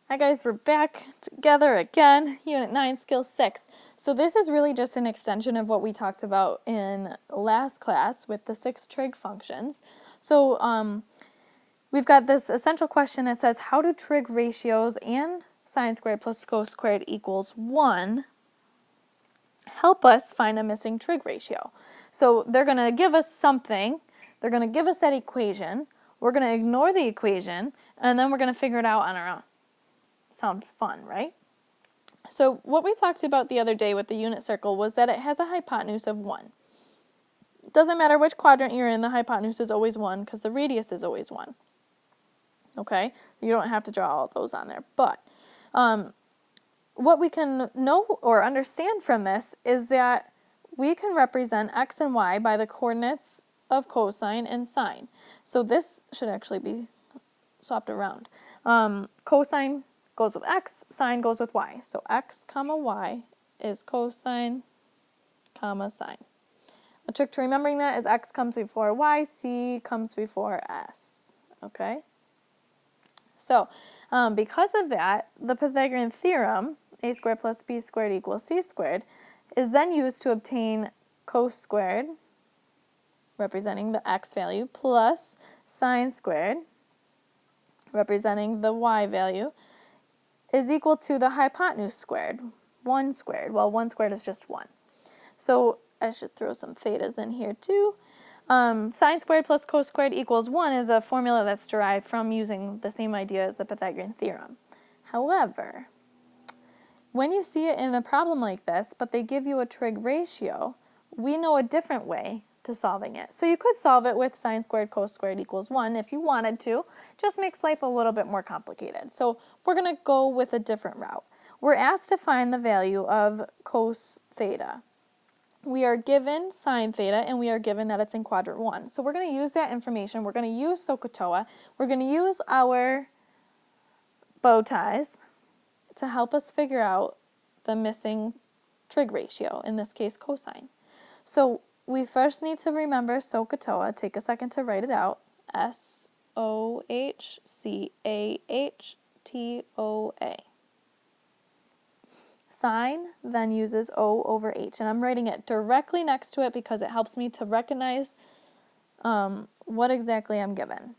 Hi guys, we're back together again, Unit 9, Skill 6. So this is really just an extension of what we talked about in last class with the 6 trig functions. So we've got this essential question that says, how do trig ratios and sine squared plus cos squared equals 1 help us find a missing trig ratio? So they're going to give us something, they're going to give us that equation, we're going to ignore the equation, and then we're going to figure it out on our own. Sounds fun, right? So what we talked about the other day with the unit circle was that it has a hypotenuse of 1. It doesn't matter which quadrant you're in, the hypotenuse is always 1 because the radius is always 1. Okay? You don't have to draw all those on there. But what we can know or understand from this is that we can represent x and y by the coordinates of cosine and sine. So this should actually be swapped around. Cosine goes with x, sine goes with y. So x comma y is cosine comma sine. A trick to remembering that is x comes before y, c comes before s. Okay? So because of that, the Pythagorean theorem, a squared plus b squared equals c squared, is then used to obtain cos squared, representing the x value, plus sine squared, representing the y value, is equal to the hypotenuse squared, 1 squared. Well, 1 squared is just 1. So I should throw some thetas in here too. Sine squared plus cos squared equals 1 is a formula that's derived from using the same idea as the Pythagorean theorem. However, when you see it in a problem like this, but they give you a trig ratio, we know a different way to solving it. So you could solve it with sine squared cos squared equals 1 if you wanted to. Just makes life a little bit more complicated. So we're going to go with a different route. We're asked to find the value of cos theta. We are given sine theta, and we are given that it's in quadrant 1. So we're going to use that information. We're going to use SOHCAHTOA. We're going to use our bow ties to help us figure out the missing trig ratio, in this case cosine. So we first need to remember SOHCAHTOA. Take a second to write it out. SOHCAHTOA. Sine then uses O over H, and I'm writing it directly next to it because it helps me to recognize what exactly I'm given.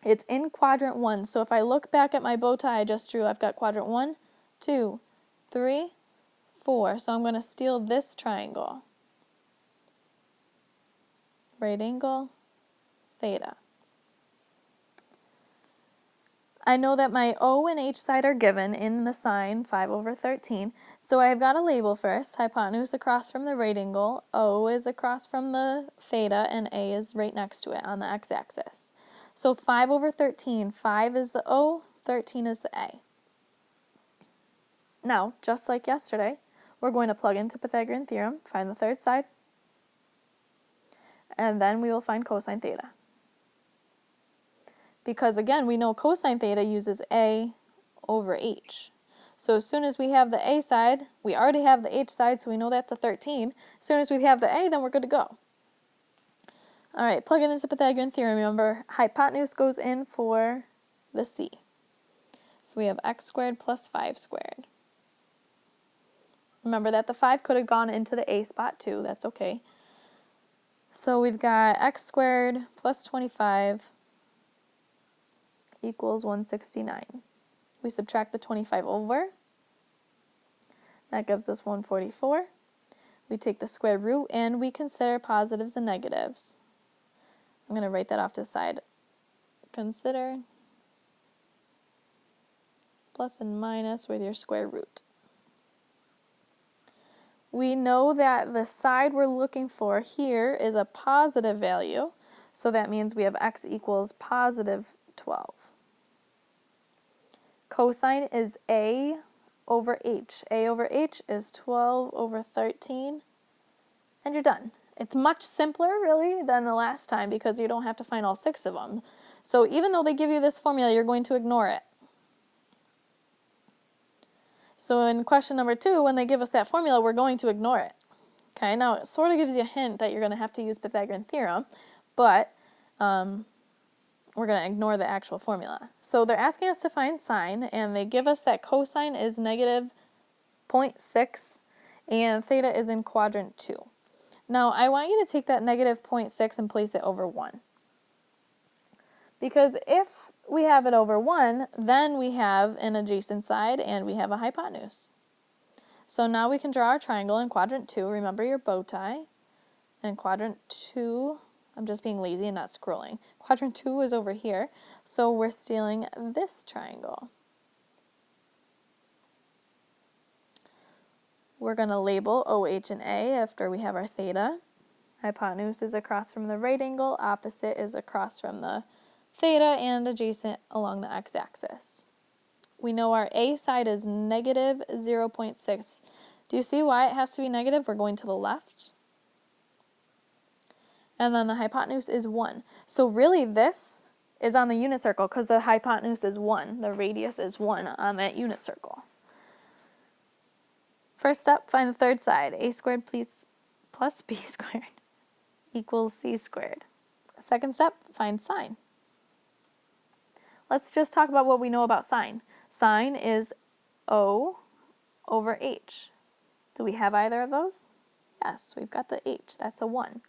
It's in quadrant 1, so if I look back at my bow tie I just drew, I've got quadrant 1, 2, 3, 4. So I'm going to steal this triangle. Right angle, theta. I know that my O and H side are given in the sine, 5 over 13. So I've got a label first, hypotenuse across from the right angle, O is across from the theta, and A is right next to it on the x-axis. So 5 over 13, 5 is the O, 13 is the A. Now, just like yesterday, we're going to plug into Pythagorean theorem, find the third side, and then we will find cosine theta. Because again, we know cosine theta uses A over H. So as soon as we have the A side, we already have the H side, so we know that's a 13. As soon as we have the A, then we're good to go. All right, plug it into Pythagorean theorem. Remember, hypotenuse goes in for the C. So we have x squared plus 5 squared. Remember that the 5 could have gone into the A spot too. That's okay. So we've got x squared plus 25 equals 169. We subtract the 25 over. That gives us 144. We take the square root and we consider positives and negatives. I'm going to write that off to the side. Consider plus and minus with your square root. We know that the side we're looking for here is a positive value, so that means we have x equals positive 12. Cosine is A over H. A over H is 12 over 13, and you're done. It's much simpler, really, than the last time because you don't have to find all 6 of them. So even though they give you this formula, you're going to ignore it. So in question number 2, when they give us that formula, we're going to ignore it. Okay, now it sort of gives you a hint that you're going to have to use Pythagorean theorem, but we're going to ignore the actual formula. So they're asking us to find sine, and they give us that cosine is negative 0.6, and theta is in quadrant 2. Now, I want you to take that negative 0.6 and place it over 1. Because if we have it over 1, then we have an adjacent side and we have a hypotenuse. So now we can draw our triangle in quadrant 2. Remember your bow tie. And quadrant 2, I'm just being lazy and not scrolling. Quadrant 2 is over here. So we're stealing this triangle. We're going to label OH and A after we have our theta. Hypotenuse is across from the right angle, opposite is across from the theta, and adjacent along the x-axis. We know our A side is negative 0.6. Do you see why it has to be negative? We're going to the left. And then the hypotenuse is 1. So really this is on the unit circle because the hypotenuse is 1. The radius is 1 on that unit circle. First step, find the third side. A squared plus B squared equals C squared. Second step, find sine. Let's just talk about what we know about sine. Sine is O over H. Do we have either of those? Yes, we've got the H. That's a 1.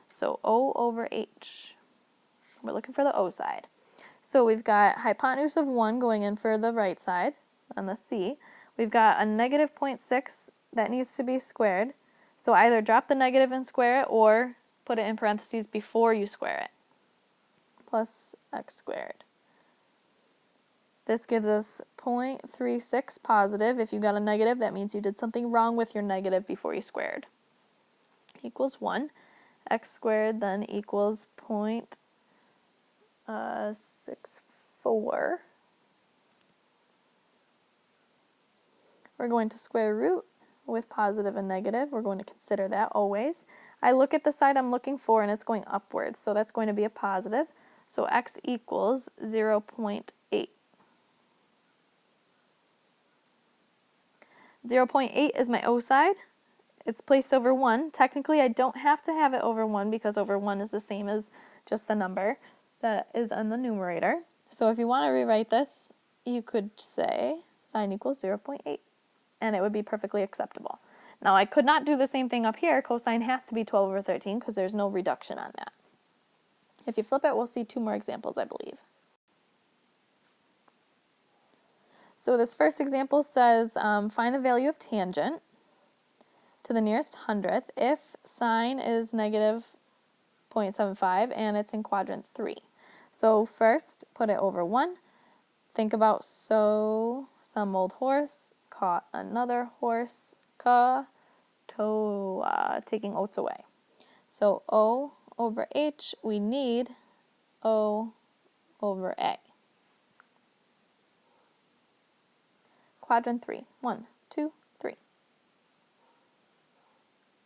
So O over H. We're looking for the O side. So we've got hypotenuse of 1 going in for the right side on the C. We've got a negative 0.6 that needs to be squared. So either drop the negative and square it or put it in parentheses before you square it. Plus x squared. This gives us 0.36 positive. If you got a negative, that means you did something wrong with your negative before you squared. Equals 1. X squared then equals 0.64. We're going to square root with positive and negative. We're going to consider that always. I look at the side I'm looking for and it's going upwards, so that's going to be a positive. So x equals 0.8. 0.8 is my O side. It's placed over 1. Technically, I don't have to have it over 1 because over 1 is the same as just the number that is on the numerator. So if you want to rewrite this, you could say sine equals 0.8, and it would be perfectly acceptable. Now, I could not do the same thing up here. Cosine has to be 12 over 13 because there's no reduction on that. If you flip it, we'll see 2 more examples, I believe. So this first example says, find the value of tangent to the nearest hundredth if sine is negative 0.75 and it's in quadrant 3. So first, put it over 1. Think about some old horse caught another horse, taking oats away. So O over H, we need O over A. Quadrant 3, 1, 2, 3.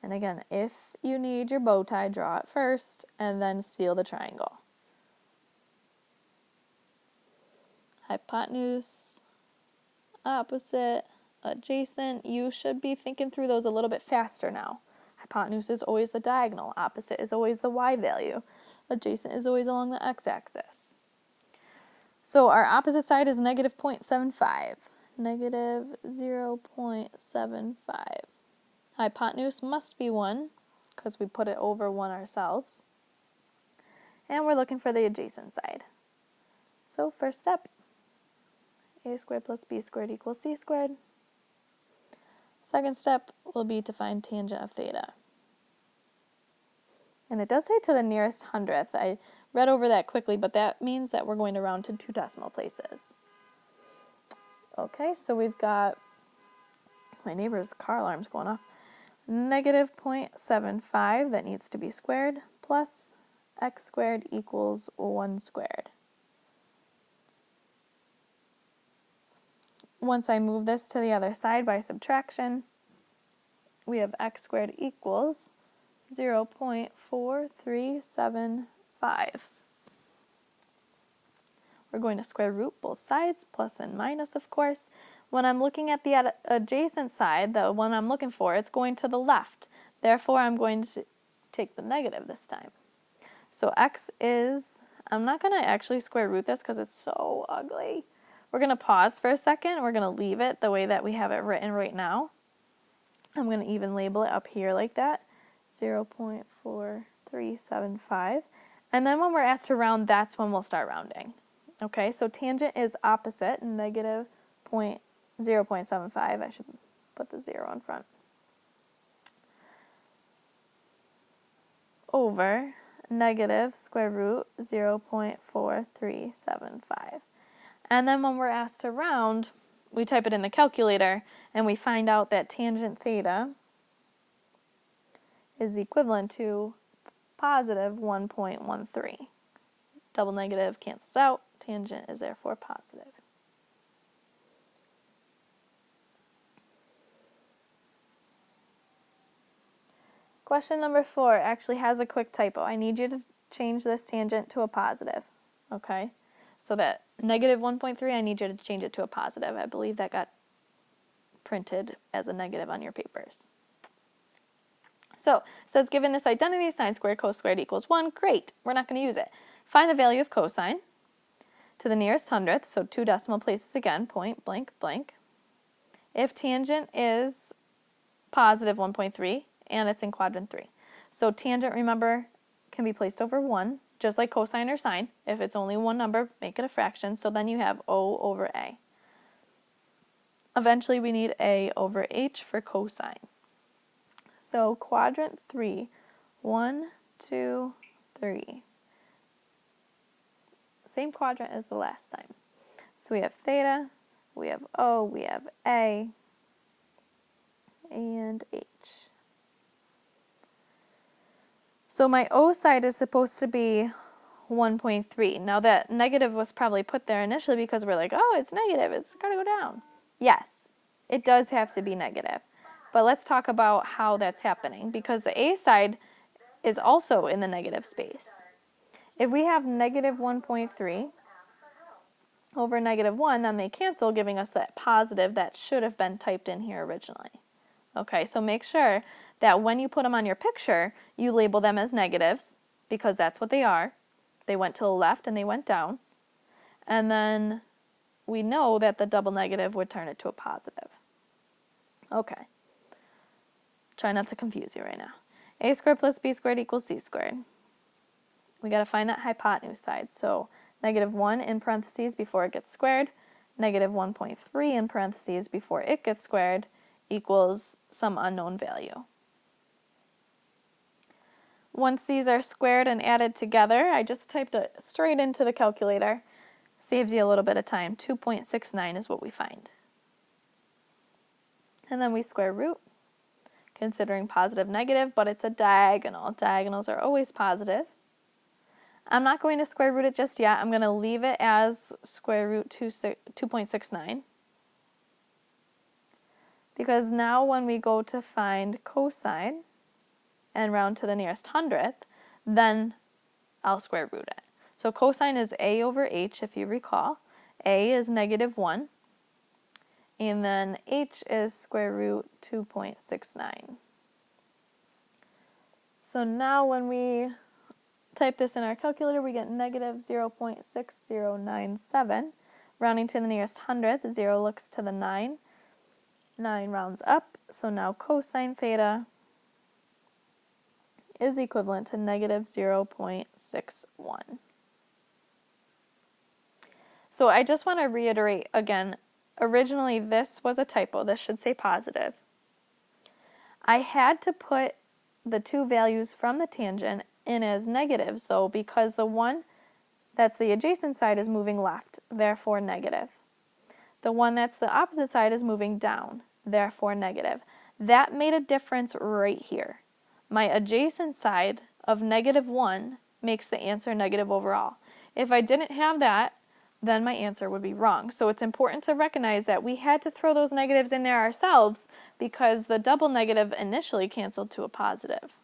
And again, if you need your bow tie, draw it first, and then seal the triangle. Hypotenuse, opposite, adjacent. You should be thinking through those a little bit faster now. Hypotenuse is always the diagonal. Opposite is always the y value. Adjacent is always along the x-axis. So our opposite side is negative 0.75. Negative 0.75. Hypotenuse must be 1 because we put it over 1 ourselves. And we're looking for the adjacent side. So first step, a squared plus b squared equals c squared. Second step will be to find tangent of theta. And it does say to the nearest hundredth. I read over that quickly, but that means that we're going to round to 2 decimal places. Okay, so we've got, my neighbor's car alarm's going off, negative 0.75 that needs to be squared, plus x squared equals 1 squared. Once I move this to the other side by subtraction, we have x squared equals 0.4375. We're going to square root both sides, plus and minus, of course. When I'm looking at the adjacent side, the one I'm looking for, it's going to the left. Therefore, I'm going to take the negative this time. So x is I'm not going to actually square root this because it's so ugly. We're going to pause for a second. We're going to leave it the way that we have it written right now. I'm going to even label it up here like that, 0.4375. And then when we're asked to round, that's when we'll start rounding. Okay, so tangent is opposite, negative 0.75. I should put the 0 in front. Over negative square root 0.4375. And then when we're asked to round, we type it in the calculator and we find out that tangent theta is equivalent to positive 1.13. Double negative cancels out, tangent is therefore positive. Question number 4 actually has a quick typo. I need you to change this tangent to a positive, okay? So that negative 1.3, I need you to change it to a positive. I believe that got printed as a negative on your papers. So it says, given this identity, sine squared cos squared equals 1. Great, we're not going to use it. Find the value of cosine to the nearest hundredth, so 2 decimal places again, point blank blank. If tangent is positive 1.3 and it's in quadrant 3. So tangent, remember, can be placed over 1, just like cosine or sine. If it's only one number, make it a fraction, so then you have O over A. Eventually we need A over H for cosine. So quadrant 3, 1, 2, 3. Same quadrant as the last time. So we have theta, we have O, we have A, and H. So my O side is supposed to be 1.3. Now that negative was probably put there initially because we're like, oh, it's negative, it's got to go down. Yes, it does have to be negative. But let's talk about how that's happening, because the A side is also in the negative space. If we have negative 1.3 over negative 1, then they cancel, giving us that positive that should have been typed in here originally. Okay, so make sure that when you put them on your picture, you label them as negatives, because that's what they are. They went to the left and they went down. And then we know that the double negative would turn it to a positive. Okay. Try not to confuse you right now. A squared plus B squared equals C squared. We got to find that hypotenuse side. So negative 1 in parentheses before it gets squared, negative 1.3 in parentheses before it gets squared, equals some unknown value. Once these are squared and added together, I just typed it straight into the calculator. Saves you a little bit of time. 2.69 is what we find. And then we square root, considering positive, negative, but it's a diagonal. Diagonals are always positive. I'm not going to square root it just yet. I'm going to leave it as square root 2.69. Because now when we go to find cosine and round to the nearest hundredth, then I'll square root it. So cosine is A over H, if you recall. A is negative 1. And then H is square root 2.69. So now when we type this in our calculator, we get negative 0.6097. Rounding to the nearest hundredth, 0 looks to the 9. 9 rounds up, so now cosine theta is equivalent to negative 0.61. So I just want to reiterate again, originally this was a typo. This should say positive. I had to put the two values from the tangent in as negatives, though, because the one that's the adjacent side is moving left, therefore negative. The one that's the opposite side is moving down, therefore negative. That made a difference right here. My adjacent side of negative 1 makes the answer negative overall. If I didn't have that, then my answer would be wrong. So it's important to recognize that we had to throw those negatives in there ourselves because the double negative initially canceled to a positive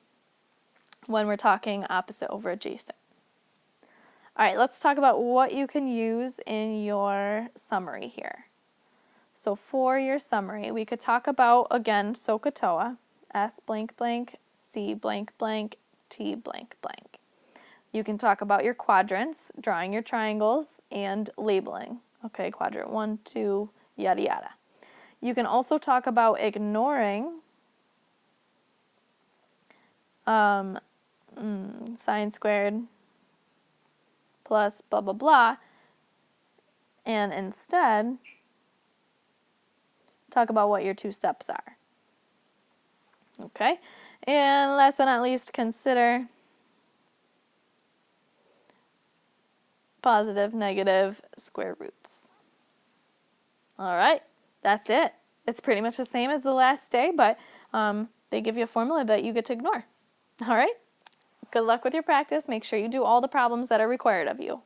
when we're talking opposite over adjacent. All right, let's talk about what you can use in your summary here. So for your summary, we could talk about, again, SOHCAHTOA, S blank blank, C blank blank, T blank blank. You can talk about your quadrants, drawing your triangles, and labeling. Okay, quadrant 1, 2, yada yada. You can also talk about ignoring sine squared plus blah blah blah, and instead talk about what your two steps are. Okay, and last but not least, consider positive, negative square roots. All right, that's it. It's pretty much the same as the last day, but they give you a formula that you get to ignore. All right, good luck with your practice. Make sure you do all the problems that are required of you.